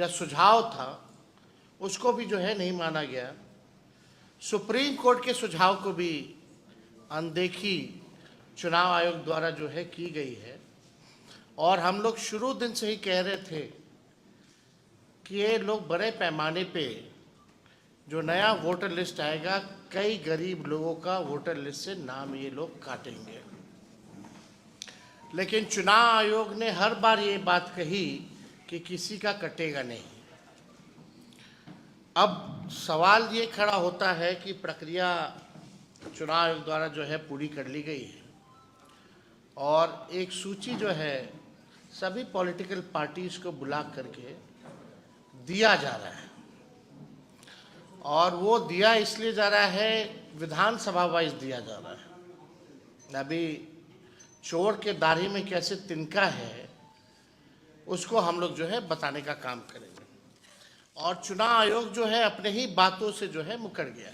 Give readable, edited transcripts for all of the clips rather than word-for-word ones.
या सुझाव था उसको भी जो है नहीं माना गया। सुप्रीम कोर्ट के सुझाव को भी अनदेखी चुनाव आयोग द्वारा जो है की गई है। और हम लोग शुरू दिन से ही कह रहे थे कि ये लोग बड़े पैमाने पे जो नया वोटर लिस्ट आएगा, कई गरीब लोगों का वोटर लिस्ट से नाम ये लोग काटेंगे। लेकिन चुनाव आयोग ने हर बार ये बात कही कि किसी का कटेगा नहीं। अब सवाल ये खड़ा होता है कि प्रक्रिया चुनाव आयोग द्वारा जो है पूरी कर ली गई है और एक सूची जो है सभी पॉलिटिकल पार्टीज को बुला करके दिया जा रहा है। और वो दिया इसलिए जा रहा है, विधानसभा वाइज दिया जा रहा है। अभी चोर के दाढ़ी में कैसे तिनका है उसको हम लोग जो है बताने का काम करेंगे। और चुनाव आयोग जो है अपने ही बातों से जो है मुकर गया।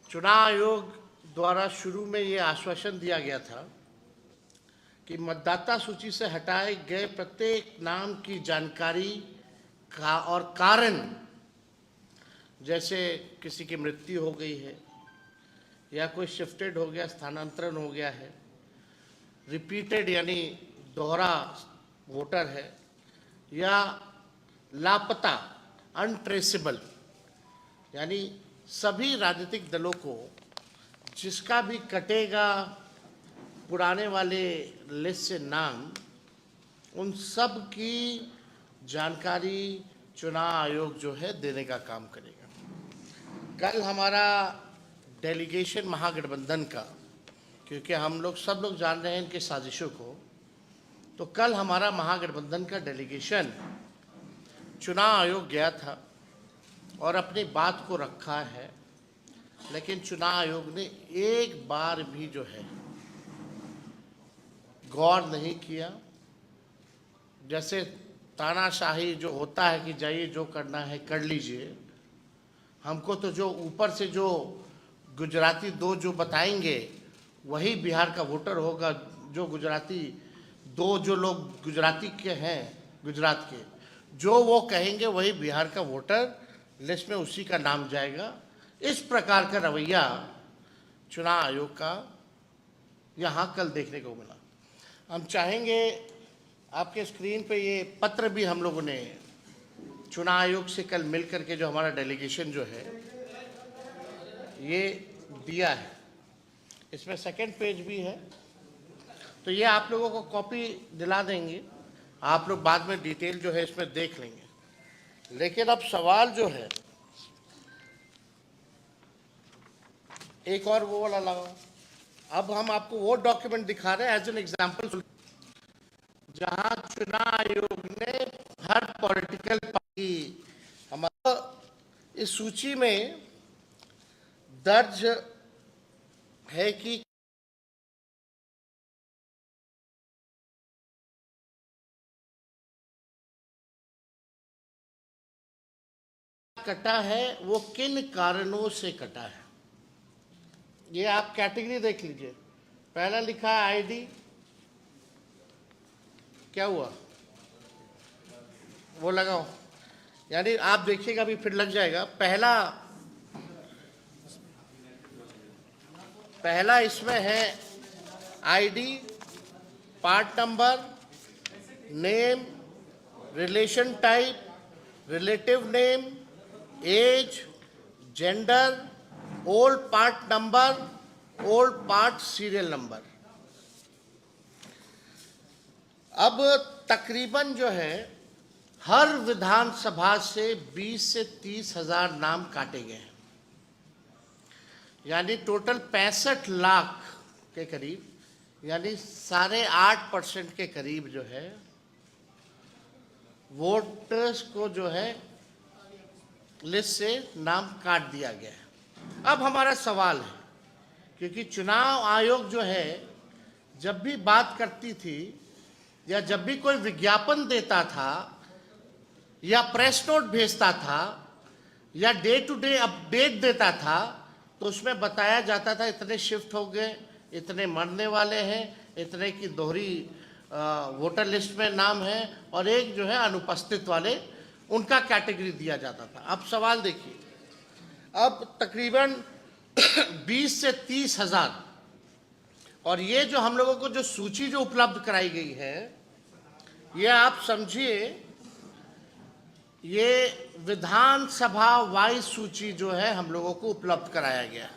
चुनाव आयोग द्वारा शुरू में ये आश्वासन दिया गया था कि मतदाता सूची से हटाए गए प्रत्येक नाम की जानकारी का और कारण, जैसे किसी की मृत्यु हो गई है या कोई शिफ्टेड हो गया, स्थानांतरण हो गया है, रिपीटेड यानी दोहरा वोटर है, या लापता अनट्रेसेबल, यानी सभी राजनीतिक दलों को जिसका भी कटेगा पुराने वाले लिस्ट से नाम, उन सब की जानकारी चुनाव आयोग जो है देने का काम करेगा। कल हमारा डेलीगेशन महागठबंधन का, क्योंकि हम लोग सब लोग जान रहे हैं इनके साजिशों को, तो कल हमारा महागठबंधन का डेलीगेशन चुनाव आयोग गया था और अपनी बात को रखा है। लेकिन चुनाव आयोग ने एक बार भी जो है गौर नहीं किया। जैसे तानाशाही जो होता है कि जाइए जो करना है कर लीजिए, हमको तो जो ऊपर से जो गुजराती दो जो बताएंगे वही बिहार का वोटर होगा। जो गुजराती दो जो लोग गुजराती के हैं, गुजरात के, जो वो कहेंगे वही बिहार का वोटर लिस्ट में उसी का नाम जाएगा। इस प्रकार का रवैया चुनाव आयोग का यहाँ कल देखने को मिला। हम चाहेंगे आपके स्क्रीन पे ये पत्र भी हम लोगों ने चुनाव आयोग से कल मिल करके जो हमारा डेलीगेशन जो है ये दिया है, इसमें सेकंड पेज भी है, तो ये आप लोगों को कॉपी दिला देंगे। आप लोग बाद में डिटेल जो है इसमें देख लेंगे। लेकिन अब सवाल जो है, एक और वो वाला लगाओ। अब हम आपको वो डॉक्यूमेंट दिखा रहे हैं एज एन एग्जाम्पल, जहां चुनाव आयोग ने हर पॉलिटिकल पार्टी हमारा इस सूची में दर्ज है कि कटा है, वो किन कारणों से कटा है। ये आप कैटेगरी देख लीजिए। पहला लिखा है आईडी, क्या हुआ वो लगाओ, यानी आप देखिएगा अभी फिर लग जाएगा। पहला इसमें है ID, part number, name, relation type, relative name, age, gender, old part number, old part serial number. अब तकरीबन जो है हर विधानसभा से 20 से 30 हजार नाम काटे गए हैं, यानी टोटल 65 लाख के करीब, यानी 8.5% के करीब जो है वोटर्स को जो है लिस्ट से नाम काट दिया गया है। अब हमारा सवाल है, क्योंकि चुनाव आयोग जो है जब भी बात करती थी या जब भी कोई विज्ञापन देता था या प्रेस नोट भेजता था या डे टू डे अपडेट देता था, तो उसमें बताया जाता था इतने शिफ्ट हो गए, इतने मरने वाले हैं, इतने की दोहरी वोटर लिस्ट में नाम है और एक जो है अनुपस्थित वाले, उनका कैटेगरी दिया जाता था। अब सवाल देखिए, अब तकरीबन 20 से 30 हज़ार, और ये जो हम लोगों को जो सूची जो उपलब्ध कराई गई है, ये आप समझिए, ये विधानसभा वाइज सूची जो है हम लोगों को उपलब्ध कराया गया है।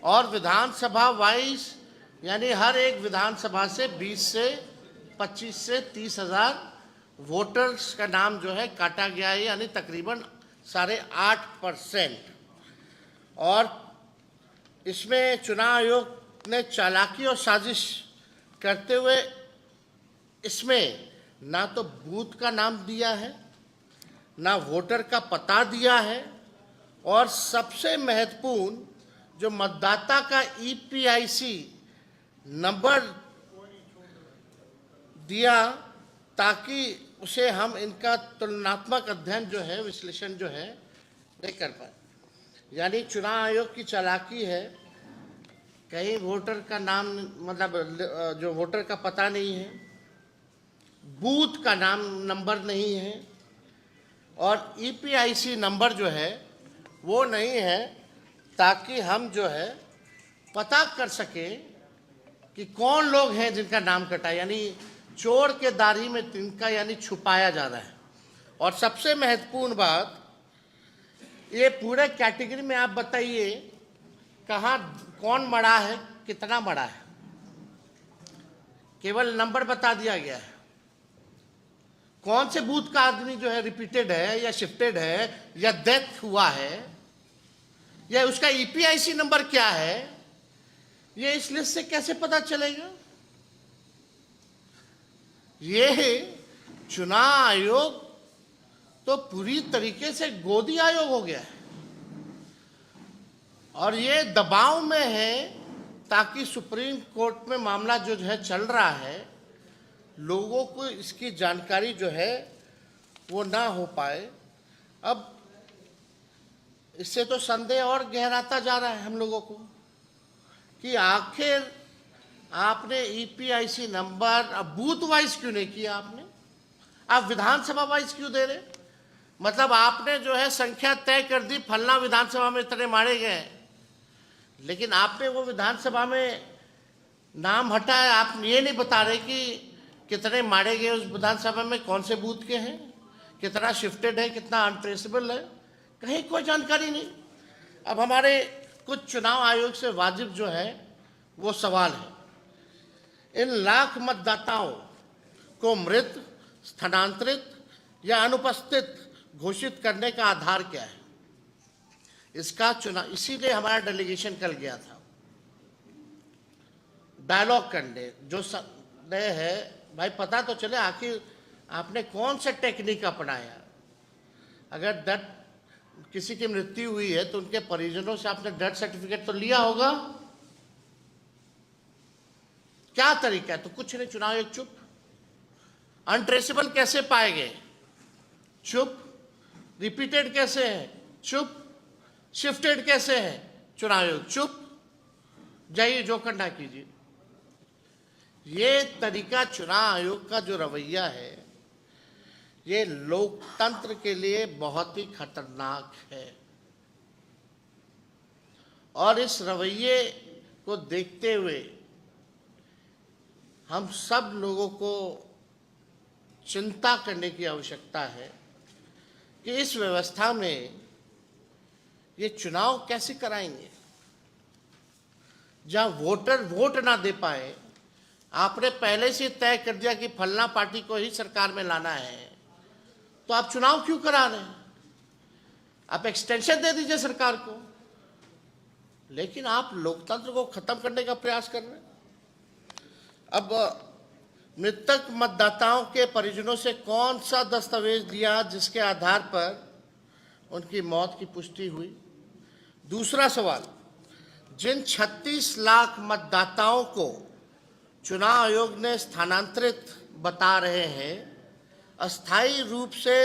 और विधानसभा वाइज यानी हर एक विधानसभा से 20 से 25 से 30 हज़ार वोटर्स का नाम जो है काटा गया है, यानी तकरीबन 8.5%। और इसमें चुनाव आयोग ने चालाकी और साजिश करते हुए इसमें ना तो बूथ का नाम दिया है, ना वोटर का पता दिया है, और सबसे महत्वपूर्ण जो मतदाता का ईपीआईसी नंबर दिया, ताकि उसे हम इनका तुलनात्मक अध्ययन जो है, विश्लेषण जो है नहीं कर पाए। यानी चुनाव आयोग की चालाकी है, कहीं वोटर का नाम मतलब जो वोटर का पता नहीं है, बूथ का नाम नंबर नहीं है, और ईपीआईसी नंबर जो है वो नहीं है, ताकि हम जो है पता कर सके कि कौन लोग हैं जिनका नाम कटा, यानी चोर के दाढ़ी में तिनका, यानी छुपाया जा रहा है। और सबसे महत्वपूर्ण बात, ये पूरे कैटेगरी में आप बताइए कहाँ कौन मरा है, कितना मरा है, केवल नंबर बता दिया गया है। कौन से बूथ का आदमी जो है रिपीटेड है या शिफ्टेड है या डेथ हुआ है, या उसका ईपीआईसी नंबर क्या है, ये इस लिस्ट से कैसे पता चलेगा? ये चुनाव आयोग तो पूरी तरीके से गोदी आयोग हो गया है, और ये दबाव में है ताकि सुप्रीम कोर्ट में मामला जो है चल रहा है, लोगों को इसकी जानकारी जो है वो ना हो पाए। अब इससे तो संदेह और गहराता जा रहा है हम लोगों को कि आखिर आपने ईपीआईसी नंबर अब बूथ वाइज क्यों नहीं किया, आपने आप विधानसभा वाइज क्यों दे रहे? मतलब आपने जो है संख्या तय कर दी, फलना विधानसभा में इतने मारे गए, लेकिन आपने वो विधानसभा में नाम हटाया, आप ये नहीं बता रहे कि कितने मारे गए उस विधानसभा में, कौन से बूथ के हैं, कितना शिफ्टेड है, कितना अनट्रेसेबल है, कहीं कोई जानकारी नहीं। अब हमारे कुछ चुनाव आयोग से वाजिब जो है वो सवाल है, इन लाख मतदाताओं को मृत, स्थानांतरित या अनुपस्थित घोषित करने का आधार क्या है? इसका चुनाव, इसीलिए हमारा डेलीगेशन कल गया था डायलॉग करने, जो संदेह है भाई पता तो चले आखिर आपने कौन सा टेक्निक अपनाया। अगर डेथ, किसी की मृत्यु हुई है तो उनके परिजनों से आपने डेथ सर्टिफिकेट तो लिया होगा, क्या तरीका है? तो कुछ नहीं, चुनाव आयोग चुप। अनट्रेसेबल कैसे पाए गए? चुप। रिपीटेड कैसे है? चुप। शिफ्टेड कैसे है? चुनाव आयोग चुप। जाइए जो करना कीजिए। ये तरीका चुनाव आयोग का जो रवैया है, ये लोकतंत्र के लिए बहुत ही खतरनाक है। और इस रवैये को देखते हुए हम सब लोगों को चिंता करने की आवश्यकता है कि इस व्यवस्था में ये चुनाव कैसे कराएंगे, जहां वोटर वोट ना दे पाए। आपने पहले से तय कर दिया कि फलना पार्टी को ही सरकार में लाना है, तो आप चुनाव क्यों करा रहे हैं? आप एक्सटेंशन दे दीजिए सरकार को, लेकिन आप लोकतंत्र को खत्म करने का प्रयास कर रहे हैं। अब मृतक मतदाताओं के परिजनों से कौन सा दस्तावेज दिया जिसके आधार पर उनकी मौत की पुष्टि हुई? दूसरा सवाल, जिन 36 लाख मतदाताओं को चुनाव आयोग ने स्थानांतरित बता रहे हैं, अस्थायी रूप से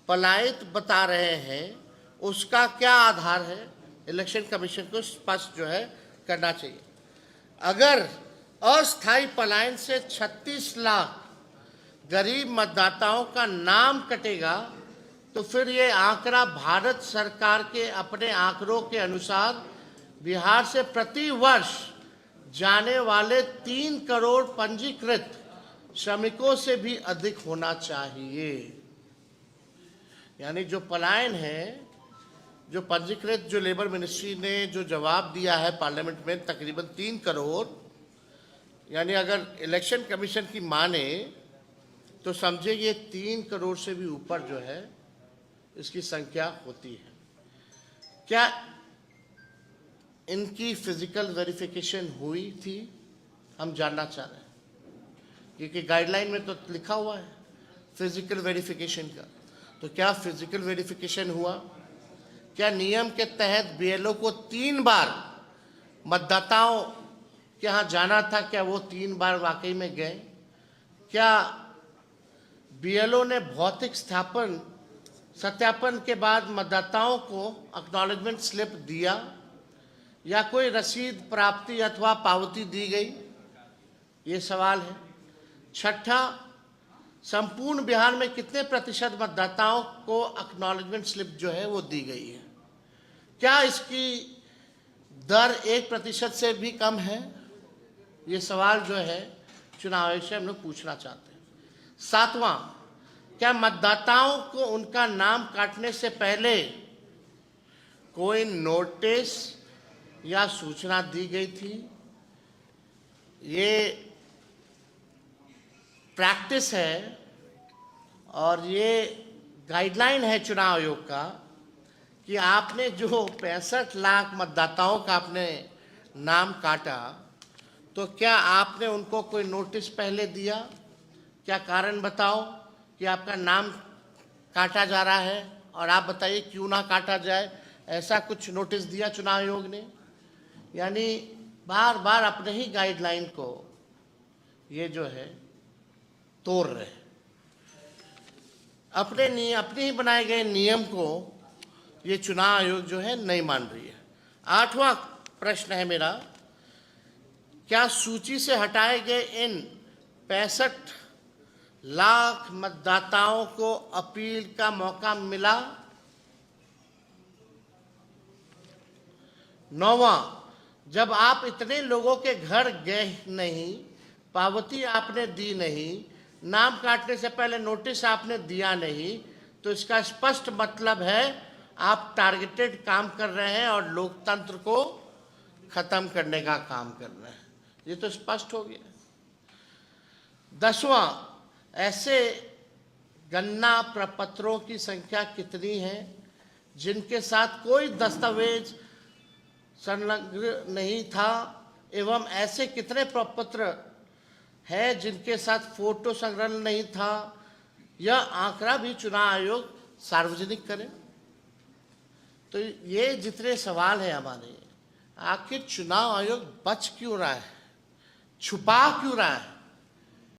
पलायित बता रहे हैं, उसका क्या आधार है? इलेक्शन कमीशन को स्पष्ट जो है करना चाहिए। अगर अस्थायी पलायन से 36 लाख गरीब मतदाताओं का नाम कटेगा, तो फिर ये आंकड़ा भारत सरकार के अपने आंकड़ों के अनुसार बिहार से प्रति वर्ष जाने वाले 3 करोड़ पंजीकृत श्रमिकों से भी अधिक होना चाहिए। यानी जो पलायन है, जो पंजीकृत, जो लेबर मिनिस्ट्री ने जो जवाब दिया है पार्लियामेंट में, तकरीबन 3 करोड़, यानी अगर इलेक्शन कमीशन की माने तो समझे ये 3 करोड़ से भी ऊपर जो है इसकी संख्या होती है। क्या इनकी फिजिकल वेरिफिकेशन हुई थी? हम जानना चाह रहे हैं, क्योंकि गाइडलाइन में तो लिखा हुआ है फिजिकल वेरिफिकेशन का। तो क्या फिजिकल वेरिफिकेशन हुआ? क्या नियम के तहत बीएलओ को 3 बार मतदाताओं के यहाँ जाना था? क्या वो 3 बार वाकई में गए? क्या बीएलओ ने भौतिक सत्यापन के बाद मतदाताओं को एक्नॉलेजमेंट स्लिप दिया, या कोई रसीद प्राप्ति अथवा पावती दी गई? ये सवाल है। छठा, संपूर्ण बिहार में कितने प्रतिशत मतदाताओं को एक्नॉलेजमेंट स्लिप जो है वो दी गई है? क्या इसकी दर 1% से भी कम है? ये सवाल जो है चुनाव आयोग से हम लोग पूछना चाहते हैं। 7वां, क्या मतदाताओं को उनका नाम काटने से पहले कोई नोटिस या सूचना दी गई थी? ये प्रैक्टिस है और ये गाइडलाइन है चुनाव आयोग का कि आपने जो 65 लाख मतदाताओं का आपने नाम काटा, तो क्या आपने उनको कोई नोटिस पहले दिया? क्या कारण बताओ कि आपका नाम काटा जा रहा है, और आप बताइए क्यों ना काटा जाए, ऐसा कुछ नोटिस दिया चुनाव आयोग ने? यानी बार बार अपने ही गाइडलाइन को ये जो है तोड़ रहे हैं, अपने ही बनाए गए नियम को ये चुनाव आयोग जो है नहीं मान रही है। 8वां प्रश्न है मेरा, क्या सूची से हटाए गए इन 65 लाख मतदाताओं को अपील का मौका मिला? 9वां, जब आप इतने लोगों के घर गए नहीं, पावती आपने दी नहीं, नाम काटने से पहले नोटिस आपने दिया नहीं, तो इसका स्पष्ट मतलब है आप टारगेटेड काम कर रहे हैं और लोकतंत्र को खत्म करने का काम कर रहे हैं। ये तो स्पष्ट हो गया। 10वां, ऐसे गणना प्रपत्रों की संख्या कितनी है जिनके साथ कोई दस्तावेज संलग्न नहीं था, एवं ऐसे कितने प्रपत्र है जिनके साथ फोटो संग्रहण नहीं था? यह आंकड़ा भी चुनाव आयोग सार्वजनिक करे। तो ये जितने सवाल हैं हमारे, आखिर चुनाव आयोग बच क्यों रहा है, छुपा क्यों रहा है?